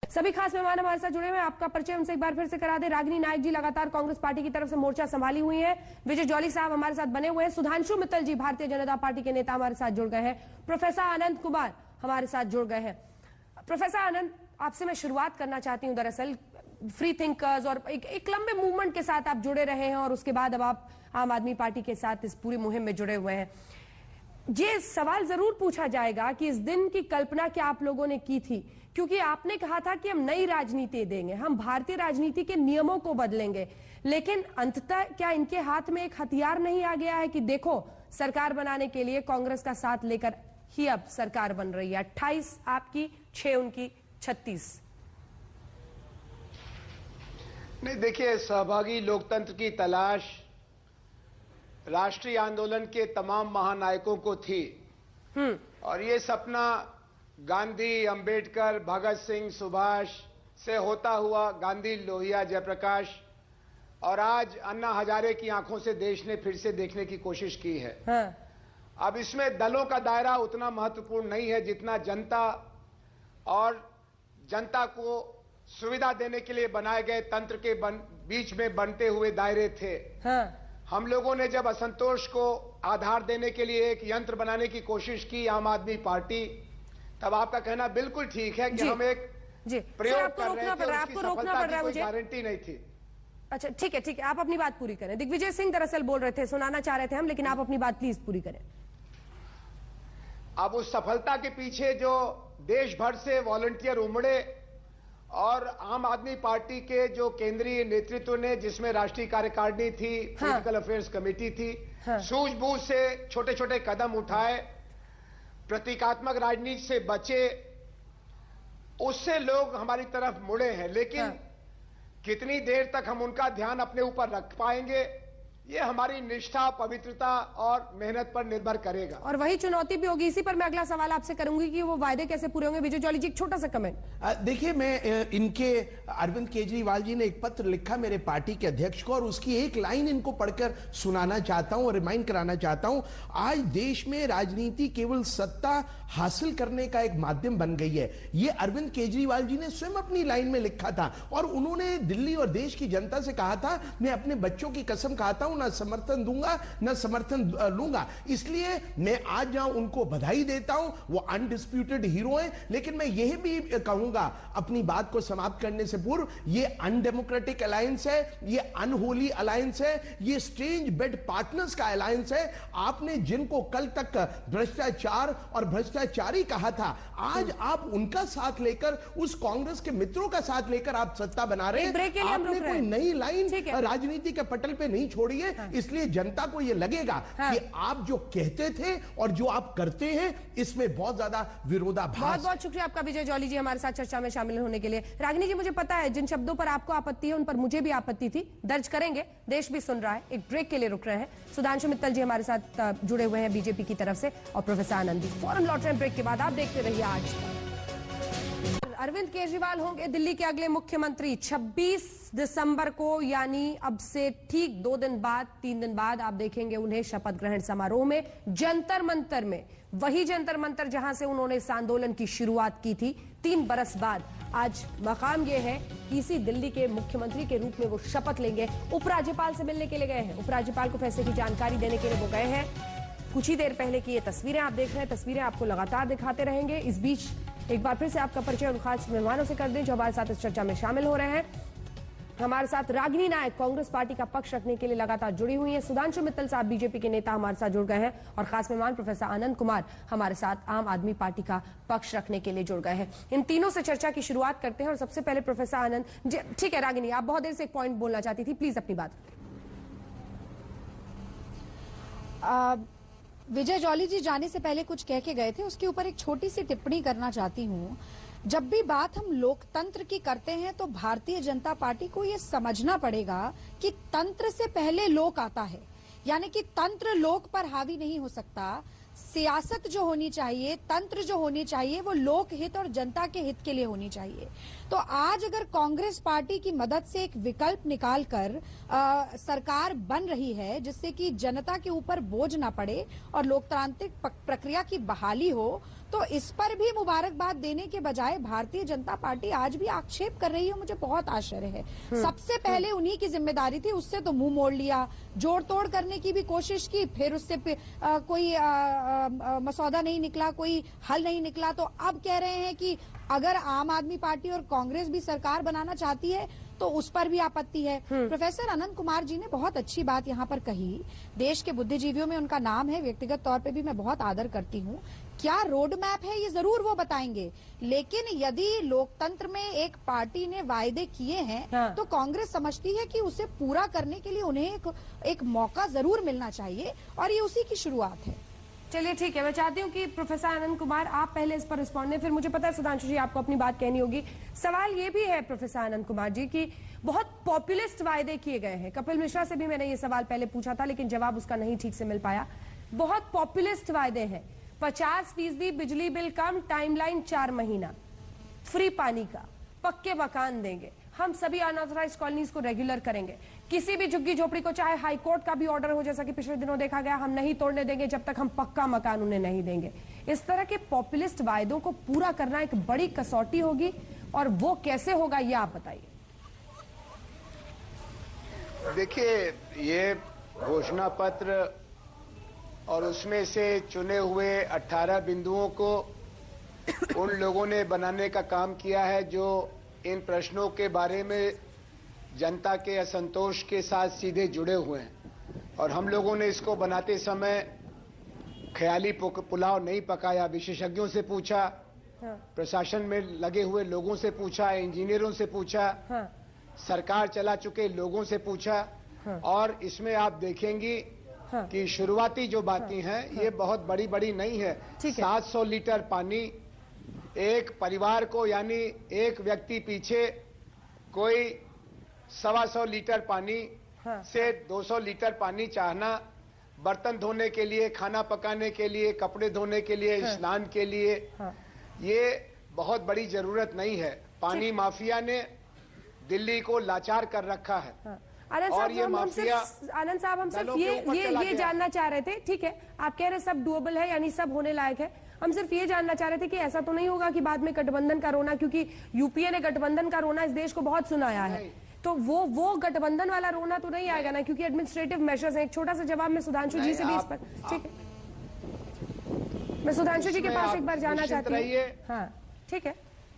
सभी खास मेहमान हमारे साथ जुड़े हुए हैं। आपका परिचय हमसे एक बार फिर से करा दे। रागिनी नायक जी लगातार कांग्रेस पार्टी की तरफ से मोर्चा संभाली हुई है। विजय जॉली साहब हमारे साथ बने हुए हैं। सुधांशु मित्तल जी भारतीय जनता पार्टी के नेता हमारे साथ जुड़ गए हैं। प्रोफेसर आनंद कुमार हमारे साथ जुड़ गए हैं। प्रोफेसर आनंद, आपसे मैं शुरुआत करना चाहती हूँ। दरअसल फ्री थिंकर्स और एक लंबे मूवमेंट के साथ आप जुड़े रहे हैं और उसके बाद अब आप आम आदमी पार्टी के साथ इस पूरी मुहिम में जुड़े हुए हैं। ये सवाल जरूर पूछा जाएगा कि इस दिन की कल्पना क्या आप लोगों ने की थी, क्योंकि आपने कहा था कि हम नई राजनीति देंगे, हम भारतीय राजनीति के नियमों को बदलेंगे, लेकिन अंततः क्या इनके हाथ में एक हथियार नहीं आ गया है कि देखो सरकार बनाने के लिए कांग्रेस का साथ लेकर ही अब सरकार बन रही है। 28 आपकी, 6 उनकी, 36। नहीं, देखिए, सहभागी लोकतंत्र की तलाश राष्ट्रीय आंदोलन के तमाम महानायकों को थी और ये सपना गांधी, अंबेडकर, भगत सिंह, सुभाष से होता हुआ गांधी, लोहिया, जयप्रकाश और आज अन्ना हजारे की आंखों से देश ने फिर से देखने की कोशिश की है। अब इसमें दलों का दायरा उतना महत्वपूर्ण नहीं है जितना जनता और जनता को सुविधा देने के लिए बनाए गए तंत्र के बीच में बनते हुए दायरे थे। हम लोगों ने जब असंतोष को आधार देने के लिए एक यंत्र बनाने की कोशिश की, आम आदमी पार्टी, तब आपका कहना बिल्कुल ठीक है कि हम एक प्रयोग कर रहे थे, उसकी सफलता की कोई गारंटी नहीं थी। अच्छा, ठीक है, ठीक है, आप अपनी बात पूरी करें। दिग्विजय सिंह दरअसल बोल रहे थे, सुनाना चाह रहे थे हम, लेकिन आप अपनी बात प्लीज पूरी करें। अब उस सफलता के पीछे जो देश भर से वॉलंटियर उमड़े और आम आदमी पार्टी के जो केंद्रीय नेतृत्व ने, जिसमें राष्ट्रीय कार्यकारिणी थी, पॉलिटिकल अफेयर्स कमेटी थी, सूझबूझ से छोटे छोटे कदम उठाए, प्रतीकात्मक राजनीति से बचे, उससे लोग हमारी तरफ मुड़े हैं। लेकिन कितनी देर तक हम उनका ध्यान अपने ऊपर रख पाएंगे, ये हमारी निष्ठा, पवित्रता और मेहनत पर निर्भर करेगा। और वही चुनौती भी होगी। इसी पर मैं अगला सवाल आपसे करूंगी कि वो वायदे कैसे पूरे होंगे। विजय जॉली जी, एक छोटा सा कमेंट। देखिए, मैं इनके अरविंद केजरीवाल जी ने एक पत्र लिखा मेरे पार्टी के अध्यक्ष को और उसकी एक लाइन इनको पढ़कर सुनाना चाहता हूं और रिमाइंड कराना चाहता हूं। आज देश में राजनीति केवल सत्ता हासिल करने का एक माध्यम बन गई है। ये अरविंद केजरीवाल जी ने स्वयं अपनी लाइन में लिखा था और उन्होंने दिल्ली और देश की जनता से कहा था, मैं अपने बच्चों की कसम खाता हूं, ना समर्थन दूंगा ना समर्थन लूंगा। इसलिए मैं आज जहां उनको बधाई देता हूं, वो अनडिस्प्यूटेड हीरो हैं, लेकिन मैं यह भी कहूंगा अपनी बात को समाप्त करने से पूर्व, ये अनडेमोक्रेटिक अलायंस है, ये अनहोली अलायंस है, ये स्ट्रेंज बेड पार्टनर्स का अलायंस है। आपने जिनको कल तक भ्रष्टाचार और भ्रष्टाचारी कहा था, आज आप उनका साथ लेकर, उस कांग्रेस के मित्रों का साथ लेकर आप सत्ता बना रहे हैं। आपने कोई नई लाइन राजनीति के पटल पे नहीं छोड़ी है। इसलिए जनता को यह लगेगा कि आप जो कहते थे और जो आप करते हैं, इसमें बहुत ज्यादा विरोधाभास। बहुत बहुत शुक्रिया आपका विजय जॉली जी हमारे साथ चर्चा में शामिल होने के लिए। रागिनी जी, मुझे पता है जिन शब्दों पर आपको आपत्ति है उन पर मुझे भी आपत्ति थी, दर्ज करेंगे, देश भी सुन रहा है। एक ब्रेक के लिए रुक रहे हैं। सुधांशु मित्तल जी हमारे साथ जुड़े हुए हैं बीजेपी की तरफ से और प्रोफेसर आनंद जी। फौरन लौट रहे हैं ब्रेक के बाद। आप देखते रहिए आज। अरविंद केजरीवाल होंगे दिल्ली के अगले मुख्यमंत्री 26 दिसंबर को, यानी अब से ठीक 2 दिन बाद, 3 दिन बाद आप देखेंगे उन्हें शपथ ग्रहण समारोह में जंतर मंतर में, वही जंतर मंतर जहां से उन्होंने इस आंदोलन की शुरुआत की थी। 3 बरस बाद आज मकाम यह है कि इसी दिल्ली के मुख्यमंत्री के रूप में वो शपथ लेंगे। उपराज्यपाल से मिलने के लिए गए हैं, उपराज्यपाल को फैसले की जानकारी देने के लिए वो गए हैं। कुछ ही देर पहले की ये तस्वीरें आप देख रहे हैं, तस्वीरें आपको लगातार दिखाते रहेंगे। इस बीच एक बार फिर से आपका परिचय उन खास मेहमानों से कर दें जो हमारे साथ इस चर्चा में शामिल हो रहे हैं। हमारे साथ रागिनी नायक कांग्रेस पार्टी का पक्ष रखने के लिए लगातार जुड़ी हुई है। सुधांशु मित्तल साहब बीजेपी के नेता हमारे साथ जुड़ गए हैं और खास मेहमान प्रोफेसर आनंद कुमार हमारे साथ आम आदमी पार्टी का पक्ष रखने के लिए जुड़ गए हैं। इन तीनों से चर्चा की शुरुआत करते हैं और सबसे पहले प्रोफेसर आनंद। ठीक है रागिनी, आप बहुत देर से एक पॉइंट बोलना चाहती थी, प्लीज अपनी बात। विजय जॉली जी जाने से पहले कुछ कह के गए थे, उसके ऊपर एक छोटी सी टिप्पणी करना चाहती हूँ। जब भी बात हम लोकतंत्र की करते हैं तो भारतीय जनता पार्टी को ये समझना पड़ेगा कि तंत्र से पहले लोक आता है, यानी कि तंत्र लोक पर हावी नहीं हो सकता। सियासत जो होनी चाहिए, तंत्र जो होनी चाहिए, वो लोक हित और जनता के हित के लिए होनी चाहिए। तो आज अगर कांग्रेस पार्टी की मदद से एक विकल्प निकालकर सरकार बन रही है जिससे कि जनता के ऊपर बोझ ना पड़े और लोकतांत्रिक प्रक्रिया की बहाली हो, तो इस पर भी मुबारकबाद देने के बजाय भारतीय जनता पार्टी आज भी आक्षेप कर रही है, मुझे बहुत आश्चर्य है। सबसे पहले उन्हीं की जिम्मेदारी थी, उससे तो मुंह मोड़ लिया, जोड़ तोड़ करने की भी कोशिश की, फिर उससे कोई मसौदा नहीं निकला, कोई हल नहीं निकला, तो अब कह रहे हैं कि अगर आम आदमी पार्टी और कांग्रेस भी सरकार बनाना चाहती है तो उस पर भी आपत्ति है। प्रोफेसर अनंत कुमार जी ने बहुत अच्छी बात यहाँ पर कही, देश के बुद्धिजीवियों में उनका नाम है, व्यक्तिगत तौर पे भी मैं बहुत आदर करती हूँ। क्या रोड मैप है ये जरूर वो बताएंगे, लेकिन यदि लोकतंत्र में एक पार्टी ने वायदे किए हैं तो कांग्रेस समझती है कि उसे पूरा करने के लिए उन्हें एक मौका जरूर मिलना चाहिए, और ये उसी की शुरुआत है। चलिए ठीक है, मैं चाहती हूँ कि प्रोफेसर आनंद कुमार आप पहले इस पर रिस्पॉन्ड दें, फिर मुझे पता है सुधांशु जी आपको अपनी बात कहनी होगी। सवाल ये भी है प्रोफेसर आनंद कुमार जी कि बहुत पॉपुलिस्ट वायदे किए गए हैं। कपिल मिश्रा से भी मैंने ये सवाल पहले पूछा था, लेकिन जवाब उसका नहीं ठीक से मिल पाया। बहुत पॉपुलिस्ट वायदे हैं, 50% बिजली बिल कम, टाइमलाइन 4 महीना, फ्री पानी का, पक्के मकान देंगे, हम सभी अनऑथराइज कॉलोनीज को रेगुलर करेंगे, किसी भी झुग्गी झोपड़ी को चाहे हाई कोर्ट का भी ऑर्डर हो, जैसा कि पिछले दिनों देखा गया, हम नहीं तोड़ने देंगे जब तक हम पक्का मकान उन्हें नहीं देंगे। इस तरह के पॉपुलिस्ट वायदों को पूरा करना एक बड़ी कसौटी होगी, और वो कैसे होगा ये आप बताइए। देखिए, ये घोषणा पत्र और उसमें से चुने हुए 18 बिंदुओं को उन लोगों ने बनाने का काम किया है जो इन प्रश्नों के बारे में जनता के असंतोष के साथ सीधे जुड़े हुए हैं। और हम लोगों ने इसको बनाते समय ख्याली पुलाव नहीं पकाया, विशेषज्ञों से पूछा, प्रशासन में लगे हुए लोगों से पूछा, इंजीनियरों से पूछा, सरकार चला चुके लोगों से पूछा, और इसमें आप देखेंगी कि शुरुआती जो बातें हैं ये बहुत बड़ी बड़ी नहीं है। 700 लीटर पानी एक परिवार को, यानी एक व्यक्ति पीछे कोई 125 लीटर पानी से 200 लीटर पानी चाहना, बर्तन धोने के लिए, खाना पकाने के लिए, कपड़े धोने के लिए, स्नान के लिए, ये बहुत बड़ी जरूरत नहीं है। पानी माफिया ने दिल्ली को लाचार कर रखा है। और ये माफिया, आनंद साहब, हम सिर्फ ये जानना चाह रहे थे, ठीक है आप कह रहे सब डुएबल है, यानी सब होने लायक है, हम सिर्फ ये जानना चाह रहे थे कि ऐसा तो नहीं होगा कि बाद में गठबंधन का रोना, क्योंकि यूपीए ने गठबंधन का रोना इस देश को बहुत सुनाया है, तो वो गठबंधन वाला रोना तो नहीं आएगा ना, क्योंकि एडमिनिस्ट्रेटिव मेजर्स है। एक छोटा सा जवाब मैं सुधांशु जी से भी इस पर, ठीक है, मैं सुधांशु जी के पास एक बार जाना चाहती हूँ। हाँ ठीक है,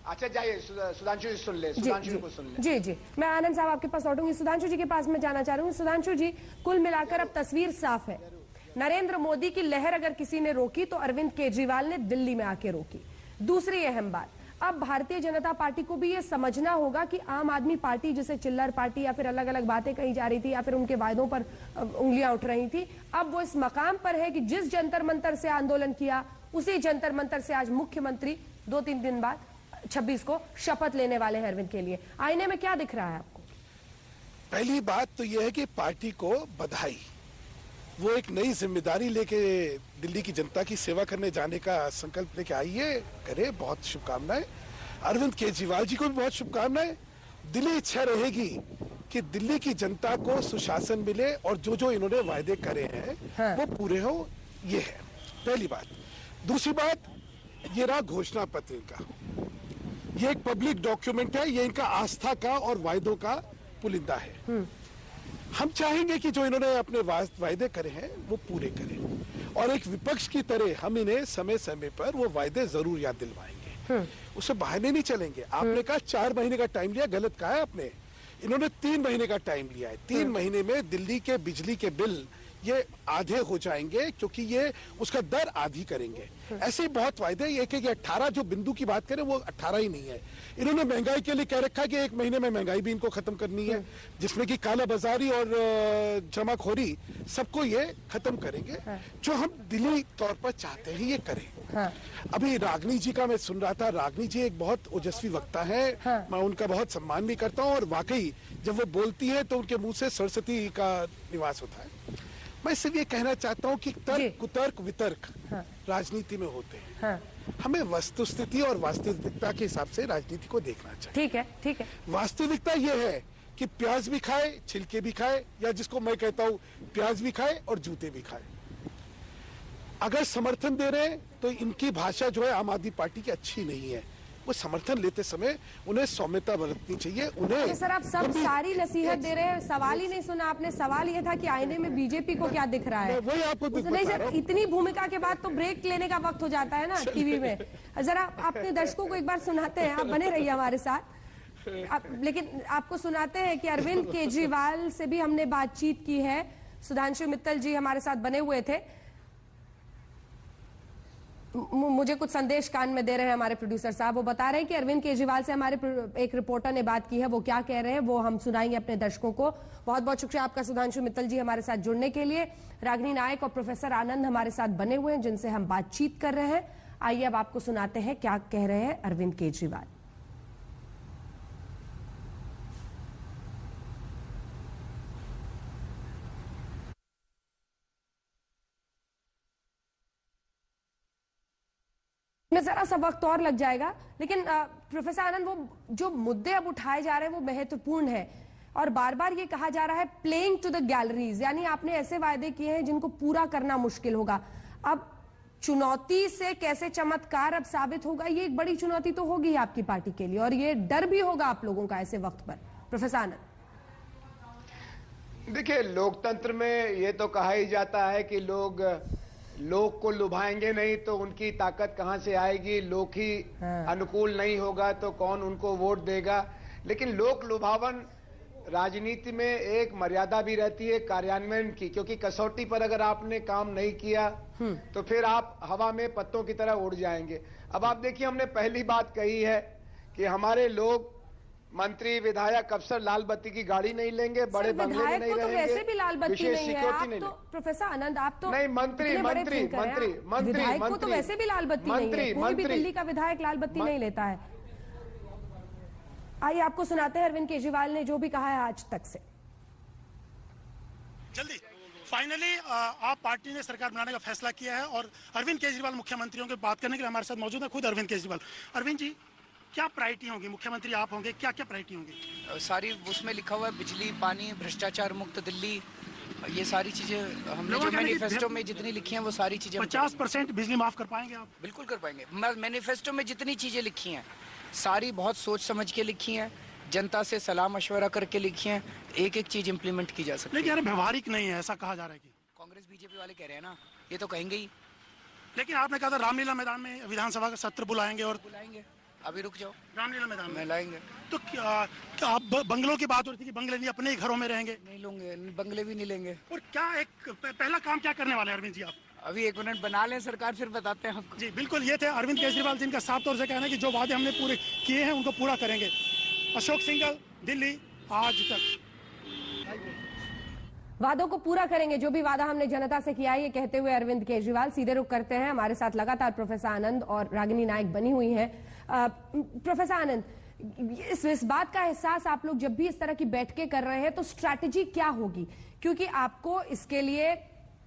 अच्छा जाइए, सुधांशु जी सुन ले, सुधांशु को सुन ले। जी, मैं आनंद साहब आपके पास लौटूंगी, सुधांशु जी के पास मैं जाना चाह रही हूँ। सुधांशु जी, कुल मिलाकर अब तस्वीर साफ है, नरेंद्र मोदी की लहर अगर किसी ने रोकी तो अरविंद केजरीवाल ने दिल्ली में आके रोकी। दूसरी अहम बात, अब भारतीय जनता पार्टी को भी ये समझना होगा कि आम आदमी पार्टी, जिसे चिल्लर पार्टी या फिर अलग अलग बातें कही जा रही थी या फिर उनके वायदों पर उंगलियां उठ रही थी, अब वो इस मकाम पर है कि जिस जंतर मंतर से आंदोलन किया, उसी जंतर मंतर से आज मुख्यमंत्री 2-3 दिन बाद 26 को शपथ लेने वाले हैं अरविंद के लिए। आईने में क्या दिख रहा है आपको? पहली बात तो यह है कि पार्टी को बधाई, वो एक नई जिम्मेदारी लेके दिल्ली की जनता की सेवा करने जाने का संकल्प लेके आई है, करे, बहुत शुभकामनाएं। अरविंद केजरीवाल जी को भी बहुत शुभकामनाएं। दिली इच्छा रहेगी कि दिल्ली की जनता को सुशासन मिले और जो जो इन्होंने वायदे करे हैं वो पूरे हो, ये है पहली बात। दूसरी बात, ये रहा घोषणा पत्र का, ये एक पब्लिक डॉक्यूमेंट है, ये इनका आस्था का और वायदों का पुलिंदा है। हम चाहेंगे कि जो इन्होंने अपने वायदे करे हैं वो पूरे करें, और एक विपक्ष की तरह हम इन्हें समय समय पर वो वायदे जरूर याद दिलवाएंगे, उससे बहाने नहीं चलेंगे। आपने कहा 4 महीने का टाइम लिया, गलत कहा है आपने, इन्होंने 3 महीने का टाइम लिया है। 3 महीने में दिल्ली के बिजली के बिल ये आधे हो जाएंगे, क्योंकि ये उसका दर आधी करेंगे। ऐसे ही बहुत वायदे, एक 18 जो बिंदु की बात करें वो 18 ही नहीं है। इन्होंने महंगाई के लिए कह रखा है कि 1 महीने में महंगाई भी इनको खत्म करनी है, जिसमें कि कालाबाजारी और जमाखोरी सबको ये खत्म करेंगे। जो हम दिली तौर पर चाहते हैं ये करें। अभी रागनी जी का मैं सुन रहा था, रागनी जी एक बहुत ओजस्वी वक्ता है, मैं उनका बहुत सम्मान भी करता हूँ, और वाकई जब वो बोलती है तो उनके मुंह से सरस्वती का निवास होता है। मैं सिर्फ ये कहना चाहता हूँ कि तर्क, कुतर्क, वितर्क राजनीति में होते हैं। हमें वस्तुस्थिति और वास्तविकता के हिसाब से राजनीति को देखना चाहिए। ठीक है। वास्तविकता ये है कि प्याज भी खाए, छिलके भी खाए, या जिसको मैं कहता हूँ प्याज भी खाए और जूते भी खाए। अगर समर्थन दे रहे हैं तो इनकी भाषा जो है आम आदमी पार्टी की अच्छी नहीं है। वो समर्थन लेते समय उन्हें सौम्यता बरतनी चाहिए। उन्हें तो सर आप सब सारी नसीहत दे रहे हैं, सवाल ही नहीं सुना आपने। सवाल ये था कि आईने में बीजेपी को क्या दिख रहा है। वही आपको नहीं सर, इतनी भूमिका के बाद तो ब्रेक लेने का वक्त हो जाता है ना टीवी में। जरा अपने दर्शकों को एक बार सुनाते हैं, आप बने रहिए हमारे साथ। लेकिन आपको सुनाते हैं कि अरविंद केजरीवाल से भी हमने बातचीत की है। सुधांशु मित्तल जी हमारे साथ बने हुए थे। मुझे कुछ संदेश कान में दे रहे हैं हमारे प्रोड्यूसर साहब। वो बता रहे हैं कि अरविंद केजरीवाल से हमारे एक रिपोर्टर ने बात की है, वो क्या कह रहे हैं वो हम सुनाएंगे अपने दर्शकों को। बहुत बहुत शुक्रिया आपका सुधांशु मित्तल जी हमारे साथ जुड़ने के लिए। रागिनी नायक और प्रोफेसर आनंद हमारे साथ बने हुए हैं जिनसे हम बातचीत कर रहे हैं। आइए अब आपको सुनाते हैं क्या कह रहे हैं अरविंद केजरीवाल। में जरा सा वक्त और लग जाएगा, लेकिन प्रोफेसर आनंद वो जो मुद्दे अब उठाए जा रहे हैं वो महत्वपूर्ण है और बार बार ये कहा जा रहा है प्लेइंग टू द गैलरीज, यानी आपने ऐसे वायदे किए हैं जिनको पूरा करना मुश्किल होगा। अब चुनौती से कैसे चमत्कार अब साबित होगा, ये एक बड़ी चुनौती तो होगी आपकी पार्टी के लिए और ये डर भी होगा आप लोगों का ऐसे वक्त पर। प्रोफेसर आनंद देखिए, लोकतंत्र में ये तो कहा ही जाता है कि लोग को लुभाएंगे नहीं तो उनकी ताकत कहां से आएगी। लोग ही अनुकूल नहीं होगा तो कौन उनको वोट देगा। लेकिन लोक लुभावन राजनीति में एक मर्यादा भी रहती है कार्यान्वयन की, क्योंकि कसौटी पर अगर आपने काम नहीं किया तो फिर आप हवा में पत्तों की तरह उड़ जाएंगे। अब आप देखिए, हमने पहली बात कही है कि हमारे लोग मंत्री विधायक अफसर लाल बत्ती की गाड़ी नहीं लेंगे, बड़े बंगले में नहीं तो रहेंगे, वैसे भी लाल बत्ती नहीं है। आप नहीं तो प्रोफेसर आनंद आप तो नहीं, मंत्री विधायक को तो वैसे भी लाल बत्ती नहीं है। कोई भी दिल्ली का विधायक लाल बत्ती नहीं लेता है। आइए आपको सुनाते हैं अरविंद केजरीवाल ने जो भी कहा है आज तक से। जल्दी फाइनली आप पार्टी ने सरकार बनाने का फैसला किया है और अरविंद केजरीवाल मुख्यमंत्रियों के बात करने के लिए हमारे साथ मौजूद है खुद अरविंद केजरीवाल। अरविंद जी, क्या प्रायोरिटी होगी? मुख्यमंत्री आप होंगे, क्या क्या प्रायोरिटी होंगी? सारी उसमें लिखा हुआ है, बिजली, पानी, भ्रष्टाचार मुक्त दिल्ली, ये सारी चीजें हमने जो मैनिफेस्टो में जितनी लिखी हैं वो सारी चीजें 50% बिजली माफ कर पाएंगे आप? बिल्कुल कर पाएंगे। मैनिफेस्टो में जितनी चीजें लिखी हैं सारी बहुत सोच समझ के लिखी हैं, जनता से सलाह मशवरा करके लिखी हैं, एक एक चीज इम्प्लीमेंट की जा सकती है। लेकिन यार व्यवहारिक नहीं है ऐसा कहा जा रहा है कि कांग्रेस बीजेपी वाले कह रहे हैं ना, ये तो कहेंगे ही। लेकिन आपने कहा था रामलीला मैदान में विधानसभा का सत्र बुलाएंगे और बुलाएंगे, अभी रुक जाओ, रामलीला मैदान में लाएंगे। तो क्या आप बंगलों की बात हो रही थी कि बंगले नहीं अपने ही घरों में रहेंगे? नहीं लेंगे, बंगले भी नहीं लेंगे। और क्या एक पहला काम क्या करने वाले हैं अरविंद जी आप? अभी 1 मिनट बना लें सरकार, फिर बताते हैं आपको। जी बिल्कुल, ये थे अरविंद केजरीवाल जिनका साफ तौर से कहना है कि जो वादे हमने पूरे किए हैं उनको पूरा करेंगे। अशोक सिंघल, दिल्ली, आज तक। वादों को पूरा करेंगे, जो भी वादा हमने जनता से किया है, ये कहते हुए अरविंद केजरीवाल। सीधे रुख करते हैं, हमारे साथ लगातार प्रोफेसर आनंद और रागिनी नायक बनी हुई हैं। प्रोफेसर आनंद, इस बात का एहसास आप लोग जब भी इस तरह की बैठकें कर रहे हैं तो स्ट्रैटेजी क्या होगी? क्योंकि आपको इसके लिए,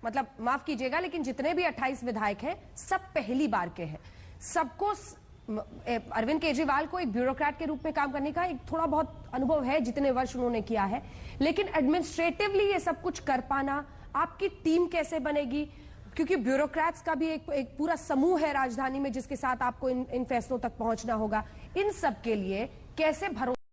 मतलब माफ कीजिएगा लेकिन जितने भी 28 विधायक हैं सब पहली बार के हैं। सबको अरविंद केजरीवाल को एक ब्यूरोक्रेट के रूप में काम करने का एक थोड़ा बहुत अनुभव है, जितने वर्ष उन्होंने किया है, लेकिन एडमिनिस्ट्रेटिवली ये सब कुछ कर पाना, आपकी टीम कैसे बनेगी? क्योंकि ब्यूरोक्रेट्स का भी एक पूरा समूह है राजधानी में जिसके साथ आपको इन फैसलों तक पहुंचना होगा। इन सब के लिए कैसे भरोसा